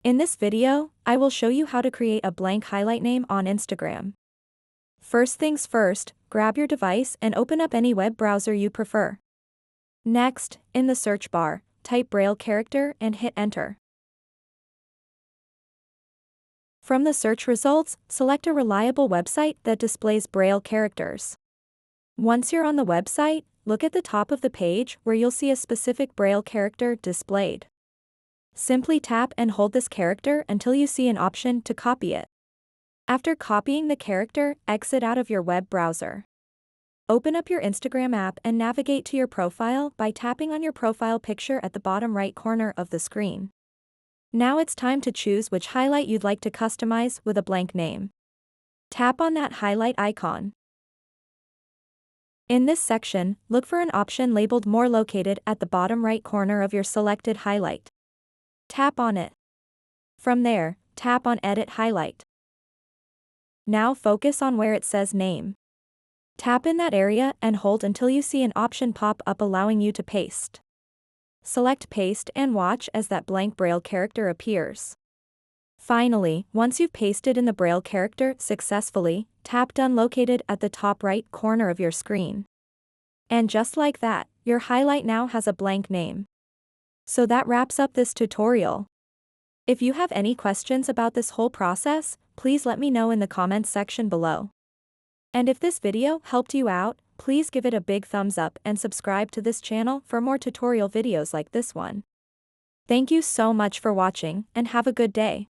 In this video, I will show you how to create a blank highlight name on Instagram. First things first, grab your device and open up any web browser you prefer. Next, in the search bar, type Braille character and hit enter. From the search results, select a reliable website that displays Braille characters. Once you're on the website, look at the top of the page where you'll see a specific Braille character displayed. Simply tap and hold this character until you see an option to copy it. After copying the character, exit out of your web browser. Open up your Instagram app and navigate to your profile by tapping on your profile picture at the bottom right corner of the screen. Now it's time to choose which highlight you'd like to customize with a blank name. Tap on that highlight icon. In this section, look for an option labeled More located at the bottom right corner of your selected highlight. Tap on it. From there, tap on Edit Highlight. Now focus on where it says Name. Tap in that area and hold until you see an option pop up allowing you to paste. Select Paste and watch as that blank Braille character appears. Finally, once you've pasted in the Braille character successfully, tap Done located at the top right corner of your screen. And just like that, your highlight now has a blank name. So that wraps up this tutorial. If you have any questions about this whole process, please let me know in the comments section below. And if this video helped you out, please give it a big thumbs up and subscribe to this channel for more tutorial videos like this one. Thank you so much for watching and have a good day.